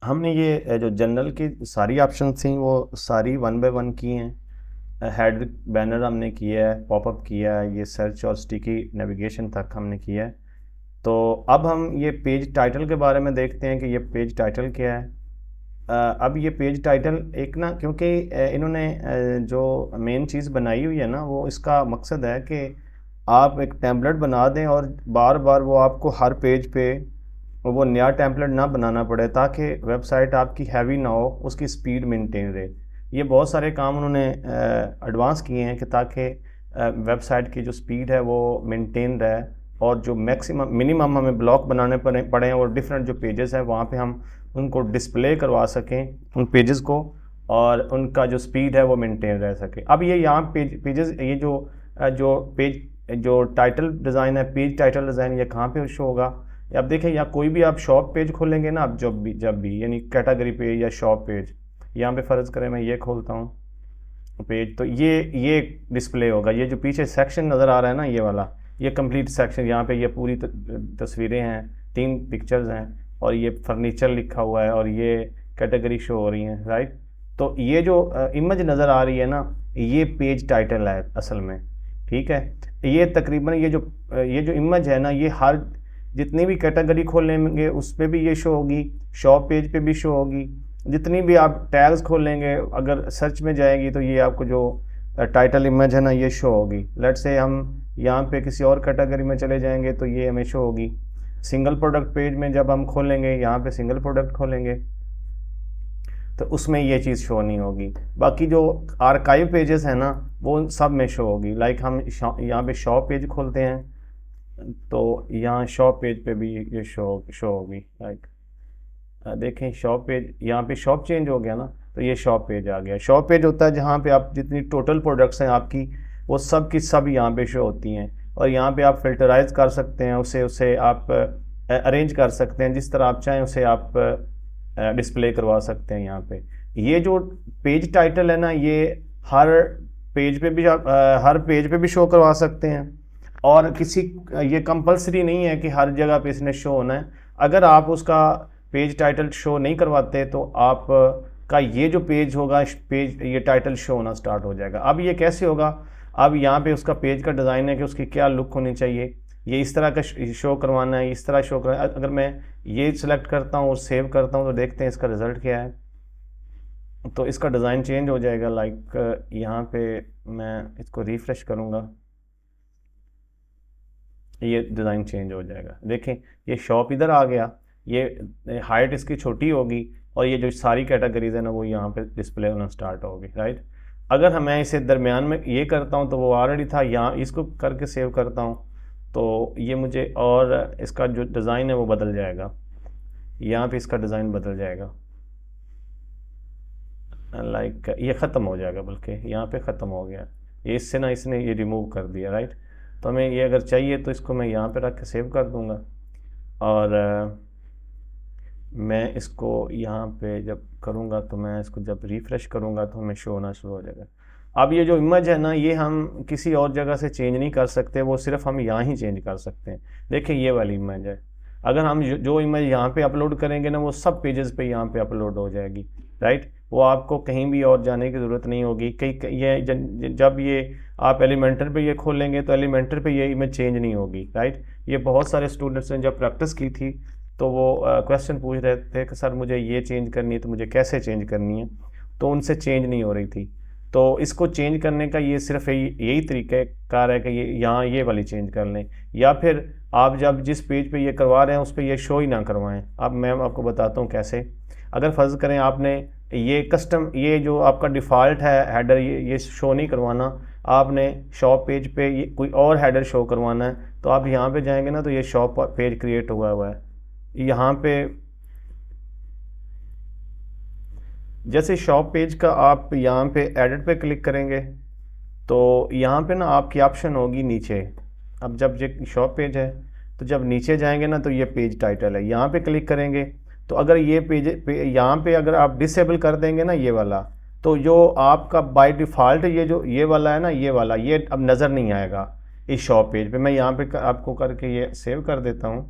हमने ये जो जनरल की सारी ऑप्शन थी वो सारी वन बाय वन की हैं। हेड बैनर हमने किया है, पॉपअप किया है, ये सर्च और स्टिकी नेविगेशन तक हमने किया है। तो अब हम ये पेज टाइटल के बारे में देखते हैं कि ये पेज टाइटल क्या है। अब ये पेज टाइटल एक ना, क्योंकि इन्होंने जो मेन चीज़ बनाई हुई है ना, वो इसका मकसद है कि आप एक टेम्पलेट बना दें और बार बार वो आपको हर पेज पे वो नया टेम्पलेट ना बनाना पड़े, ताकि वेबसाइट आपकी हैवी ना हो, उसकी स्पीड मेंटेन रहे। ये बहुत सारे काम उन्होंने एडवांस किए हैं कि ताकि वेबसाइट की जो स्पीड है वो मेंटेन रहे, और जो मैक्सिमम मिनिमम हमें ब्लॉक बनाने पड़े और डिफरेंट जो पेजेस हैं वहाँ पे हम उनको डिस्प्ले करवा सकें उन पेजेस को, और उनका जो स्पीड है वो मेंटेन रह सके। अब ये यहाँ पेजेस, ये जो पेज जो टाइटल डिज़ाइन है, पेज टाइटल डिज़ाइन, ये कहाँ पे शो होगा? अब देखें, या कोई भी आप शॉप पेज खोलेंगे ना, आप जब भी यानी कैटेगरी पेज या शॉप पेज, यहाँ पे फ़र्ज़ करें मैं ये खोलता हूँ पेज, तो ये डिस्प्ले होगा। ये जो पीछे सेक्शन नज़र आ रहा है ना, ये वाला, ये कंप्लीट सेक्शन, यहाँ पे ये पूरी तस्वीरें हैं, 3 पिक्चर्स हैं, और ये फर्नीचर लिखा हुआ है, और ये कैटेगरी शो हो रही हैं, राइट। तो ये जो इमेज नज़र आ रही है ना, ये पेज टाइटल है असल में, ठीक है। ये तकरीबन ये जो इमेज है ना, ये हर जितनी भी कैटेगरी खोलेंगे उस पर भी ये शो होगी, शॉप पेज पे भी शो होगी। जितनी भी आप टैग्स खोलेंगे, अगर सर्च में जाएगी तो ये आपको जो टाइटल इमेज है ना, ये शो होगी। लेट्स से हम यहाँ पे किसी और कैटेगरी में चले जाएंगे तो ये हमें शो होगी। सिंगल प्रोडक्ट पेज में जब हम खोलेंगे, यहाँ पे सिंगल प्रोडक्ट खोलेंगे तो उसमें ये चीज़ शो नहीं होगी। बाकी जो आर्काइव पेजेस हैं ना, वो सब में शो होगी। लाइक हम यहाँ पे शॉप पेज खोलते हैं, तो यहाँ शॉप पेज पे भी ये शो होगी। लाइक देखें, शॉप पेज, यहाँ पे शॉप चेंज हो गया ना, तो ये शॉप पेज आ गया। शॉप पेज होता है जहाँ पे आप जितनी टोटल प्रोडक्ट्स हैं आपकी, वो सब की सब यहाँ पे शो होती हैं, और यहाँ पे आप फिल्टराइज कर सकते हैं, उसे आप अरेंज कर सकते हैं जिस तरह आप चाहें, उसे आप डिस्प्ले करवा सकते हैं यहाँ पे। ये जो पेज टाइटल है ना, ये हर पेज पे भी हर पेज पे भी शो करवा सकते हैं, और ये कंपलसरी नहीं है कि हर जगह पे इसने शो होना है। अगर आप उसका पेज टाइटल शो नहीं करवाते तो आप का ये जो पेज होगा, पेज ये टाइटल शो होना स्टार्ट हो जाएगा। अब ये कैसे होगा? अब यहाँ पे उसका पेज का डिज़ाइन है कि उसकी क्या लुक होनी चाहिए, ये इस तरह का शो करवाना है, इस तरह शो करवाना है। अगर मैं ये सिलेक्ट करता हूँ और सेव करता हूँ तो देखते हैं इसका रिज़ल्ट क्या है। तो इसका डिज़ाइन चेंज हो जाएगा। लाइक यहाँ पे मैं इसको रिफ़्रेश करूँगा, ये डिज़ाइन चेंज हो जाएगा। देखें, ये शॉप इधर आ गया, ये हाइट इसकी छोटी होगी, और ये जो सारी कैटेगरीज है ना, वो यहाँ पे डिस्प्ले होना स्टार्ट होगी, राइट। अगर मैं इसे दरमियान में ये करता हूँ तो वो ऑलरेडी था, यहाँ इसको करके सेव करता हूँ तो ये मुझे, और इसका जो डिज़ाइन है वो बदल जाएगा, यहाँ पे इसका डिज़ाइन बदल जाएगा। लाइक ये ख़त्म हो जाएगा, बल्कि यहाँ पे ख़त्म हो गया, ये इससे ना इसने ये रिमूव कर दिया, राइट। तो हमें ये अगर चाहिए तो इसको मैं यहाँ पे रख के सेव कर दूँगा, और मैं इसको यहाँ पे जब करूँगा, तो मैं इसको जब रिफ़्रेश करूँगा तो हमें शो होना शुरू हो जाएगा। अब ये जो इमेज है ना, ये हम किसी और जगह से चेंज नहीं कर सकते, वो सिर्फ हम यहाँ ही चेंज कर सकते हैं। देखिए, ये वाली इमेज है, अगर हम जो इमेज यहाँ पे अपलोड करेंगे ना, वो सब पेजेस पे यहाँ पे अपलोड हो जाएगी, राइट। वो आपको कहीं भी और जाने की ज़रूरत नहीं होगी। जब ये आप एलिमेंटर पे ये खोलेंगे तो एलिमेंटर पे ये इमेज चेंज नहीं होगी, राइट। ये बहुत सारे स्टूडेंट्स ने जब प्रैक्टिस की थी तो वो क्वेश्चन पूछ रहे थे कि सर मुझे ये चेंज करनी है, तो मुझे कैसे चेंज करनी है, तो उनसे चेंज नहीं हो रही थी। तो इसको चेंज करने का ये सिर्फ यही तरीक़ाकार है कि ये यहाँ ये वाली चेंज कर लें, या फिर आप जब जिस पेज पे ये करवा रहे हैं उस पर ये शो ही ना करवाएं। अब मैं आपको बताता हूँ कैसे। अगर फ़र्ज़ करें आपने ये कस्टम, ये जो आपका डिफ़ॉल्ट है हेडर, ये शो नहीं करवाना, आपने शॉप पेज पे ये कोई और हेडर शो करवाना है, तो आप यहाँ पे जाएंगे ना, तो ये शॉप पेज क्रिएट हुआ है। यहाँ पे जैसे शॉप पेज का आप यहाँ पे एडिट पे क्लिक करेंगे तो यहाँ पे ना आपकी ऑप्शन होगी नीचे। अब जब ये शॉप पेज है तो जब नीचे जाएंगे ना, तो ये पेज टाइटल है, यहाँ पे क्लिक करेंगे तो अगर ये यहाँ पे अगर आप डिसेबल कर देंगे ना ये वाला, तो जो आपका बाय डिफ़ॉल्ट ये वाला है ना, ये अब नज़र नहीं आएगा इस शॉप पेज पे। मैं यहाँ पे आपको करके ये सेव कर देता हूँ,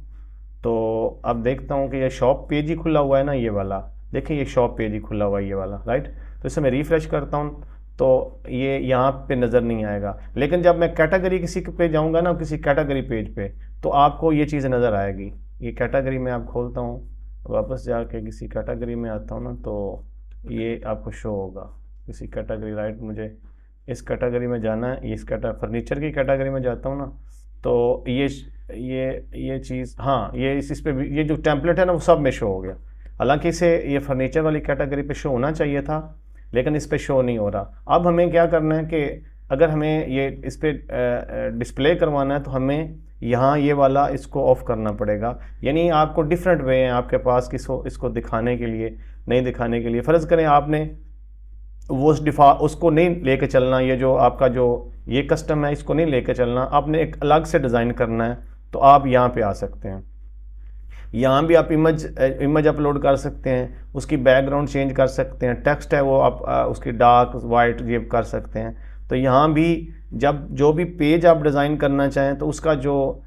तो अब देखता हूँ कि ये शॉप पेज ही खुला हुआ है ना, ये वाला, देखिए ये शॉप पेज ही खुला हुआ है ये वाला, राइट। तो इसे मैं रिफ़्रेश करता हूँ तो ये यहाँ पे नज़र नहीं आएगा, लेकिन जब मैं कैटेगरी किसी पे जाऊँगा ना, किसी कैटेगरी पेज पे, तो आपको ये चीज़ नज़र आएगी। ये कैटेगरी में आप खोलता हूँ, वापस जाके किसी कैटेगरी में आता हूँ ना, तो ये आपको शो होगा किसी कैटेगरी, राइट। मुझे इस कैटेगरी में जाना है, इस फर्नीचर की कैटेगरी में जाता हूँ ना, तो ये चीज़, हाँ, ये इस पे ये जो टेम्पलेट है ना वो सब में शो हो गया। हालांकि इसे ये फर्नीचर वाली कैटेगरी पे शो होना चाहिए था, लेकिन इस पे शो नहीं हो रहा। अब हमें क्या करना है कि अगर हमें ये इस पे डिस्प्ले करवाना है तो हमें यहाँ ये वाला इसको ऑफ करना पड़ेगा। यानी आपको डिफरेंट वे हैं आपके पास इसको दिखाने के लिए, नहीं दिखाने के लिए। फ़र्ज़ करें आपने वो उसको नहीं लेके चलना, ये जो आपका जो ये कस्टम है इसको नहीं लेके चलना, आपने एक अलग से डिज़ाइन करना है, तो आप यहाँ पे आ सकते हैं। यहाँ भी आप इमेज अपलोड कर सकते हैं, उसकी बैकग्राउंड चेंज कर सकते हैं, टेक्स्ट है वो आप उसकी डार्क वाइट ये कर सकते हैं। तो यहाँ भी जब जो भी पेज आप डिज़ाइन करना चाहें तो उसका जो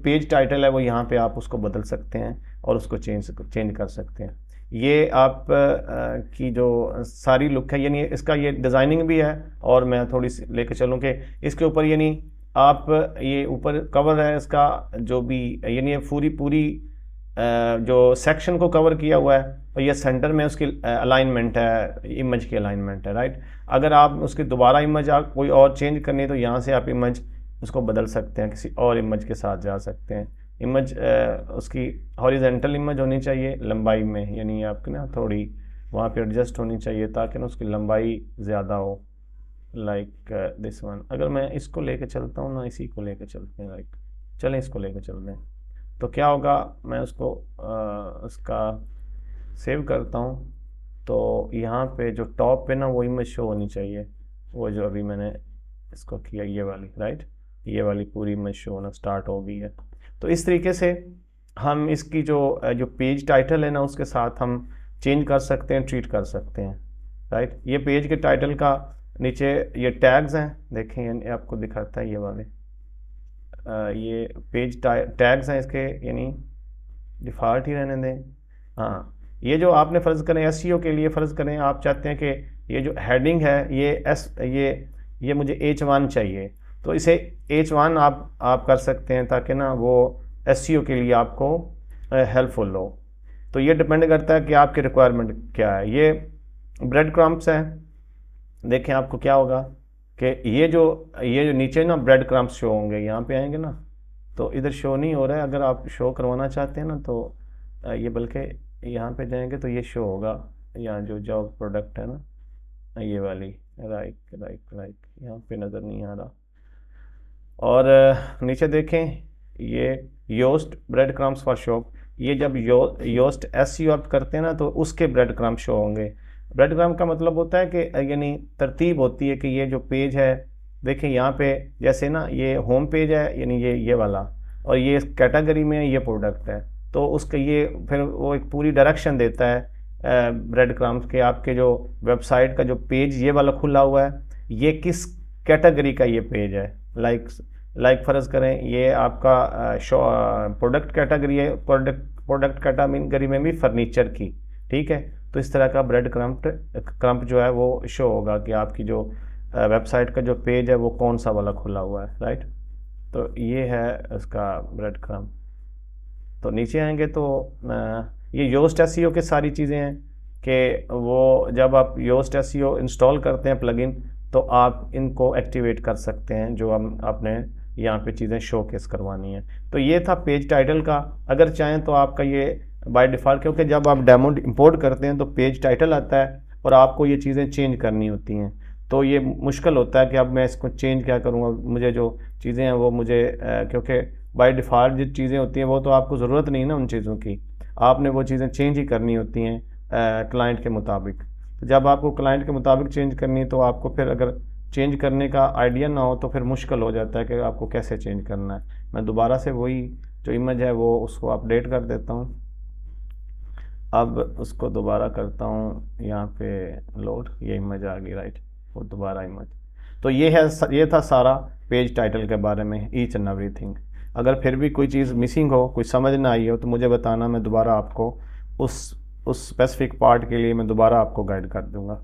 पेज टाइटल है वो यहाँ पे आप उसको बदल सकते हैं और उसको चेंज कर सकते हैं। ये आप की जो सारी लुक है, यानी इसका ये डिज़ाइनिंग भी है। और मैं थोड़ी सी लेके चलूँ कि इसके ऊपर यानी आप ये ऊपर कवर है इसका जो भी, यानी पूरी जो सेक्शन को कवर किया हुआ है, और ये सेंटर में उसकी अलाइनमेंट है, इमेज की अलाइनमेंट है, राइट। अगर आप उसकी दोबारा इमेज कोई और चेंज करनी है तो यहाँ से आप इमेज उसको बदल सकते हैं, किसी और इमेज के साथ जा सकते हैं। इमेज उसकी हॉरिजेंटल इमेज होनी चाहिए लंबाई में, यानी आपकी ना थोड़ी वहाँ पे एडजस्ट होनी चाहिए ताकि ना उसकी लंबाई ज़्यादा हो, लाइक दिस वन। अगर मैं इसको लेके चलता हूँ ना, इसी को लेके चलते हैं, लाइक चलें इसको लेके चलते हैं, तो क्या होगा, मैं उसको उसका सेव करता हूँ। तो यहाँ पे जो टॉप पे ना वो इमेज शो होनी चाहिए, वो जो अभी मैंने इसको किया ये वाली, राइट। ये वाली पूरी इमेज शो होना स्टार्ट हो गई है। तो इस तरीके से हम इसकी जो पेज टाइटल है ना उसके साथ हम चेंज कर सकते हैं, ट्रीट कर सकते हैं, राइट। ये पेज के टाइटल का नीचे ये टैग्स हैं, देखें यानी आपको दिखाता है ये वाले ये पेज टैग्स हैं इसके, यानी डिफ़ॉल्ट ही रहने दें। हाँ, ये जो आपने फ़र्ज़ करें एसईओ के लिए फ़र्ज़ करें आप चाहते हैं कि ये जो हेडिंग है ये मुझे H1 चाहिए, तो इसे H1 आप कर सकते हैं ताकि ना वो एसईओ के लिए आपको हेल्पफुल हो। तो ये डिपेंड करता है कि आपकी रिक्वायरमेंट क्या है। ये ब्रेड क्रम्प्स है, देखें आपको क्या होगा कि ये जो नीचे ना ब्रेड क्रम्प्स शो होंगे, यहाँ पे आएंगे ना तो इधर शो नहीं हो रहा है। अगर आप शो करवाना चाहते हैं ना तो ये बल्कि यहाँ पे जाएंगे तो ये शो होगा, यहाँ जो जॉब प्रोडक्ट है ना ये वाली, राइट यहाँ पे नज़र नहीं आ रहा। और नीचे देखें ये योस्ट ब्रेड क्रम्प्स फॉर शॉप, ये जब योस्ट एसईओ आप करते हैं ना तो उसके ब्रेड क्रम्प शो होंगे। ब्रेड क्रम्प का मतलब होता है कि यानी तरतीब होती है कि ये जो पेज है, देखें यहाँ पे जैसे ना ये होम पेज है, यानी ये वाला, और ये कैटेगरी में ये प्रोडक्ट है, तो उसके ये फिर वो एक पूरी डायरेक्शन देता है ब्रेड क्रम्प के आपके जो वेबसाइट का जो पेज ये वाला खुला हुआ है ये किस कैटेगरी का ये पेज है। लाइक फ़र्ज़ करें ये आपका प्रोडक्ट कैटेगरी है, प्रोडक्ट कैटेगरी में भी फर्नीचर की, ठीक है। तो इस तरह का ब्रेड क्रम्प जो है वो शो होगा कि आपकी जो वेबसाइट का जो पेज है वो कौन सा वाला खुला हुआ है, राइट। तो ये है उसका ब्रेड क्रम्प। तो नीचे आएंगे तो ये योस्ट एसईओ के सारी चीज़ें हैं कि वो जब आप योस्ट एसईओ इंस्टॉल करते हैं प्लगइन तो आप इनको एक्टिवेट कर सकते हैं, जो हम आपने यहाँ पे चीज़ें शोकेस करवानी है। तो ये था पेज टाइटल का। अगर चाहें तो आपका ये बाय डिफ़ॉल्ट, क्योंकि जब आप डेमो इंपोर्ट करते हैं तो पेज टाइटल आता है और आपको ये चीज़ें चेंज करनी होती हैं, तो ये मुश्किल होता है कि अब मैं इसको चेंज क्या करूँगा, मुझे जो चीज़ें हैं वो मुझे क्योंकि बाय डिफ़ॉल्ट जो चीज़ें होती हैं वो तो आपको ज़रूरत नहीं ना उन चीज़ों की, आपने वो चीज़ें चेंज ही करनी होती हैं क्लाइंट के मुताबिक। तो जब आपको क्लाइंट के मुताबिक चेंज करनी है तो आपको फिर अगर चेंज करने का आइडिया ना हो तो फिर मुश्किल हो जाता है कि आपको कैसे चेंज करना है। मैं दोबारा से वही जो इमेज है वो उसको अपडेट कर देता हूँ। अब उसको दोबारा करता हूँ, यहाँ पे लोड, ये इमेज आ गई, राइट, वो दोबारा इमेज। तो ये था सारा पेज टाइटल के बारे में, ईच एंड एवरीथिंग। अगर फिर भी कोई चीज़ मिसिंग हो, कोई समझ ना आई हो तो मुझे बताना, मैं दोबारा आपको उस उस स्पेसिफिक पार्ट के लिए मैं दोबारा आपको गाइड कर दूंगा।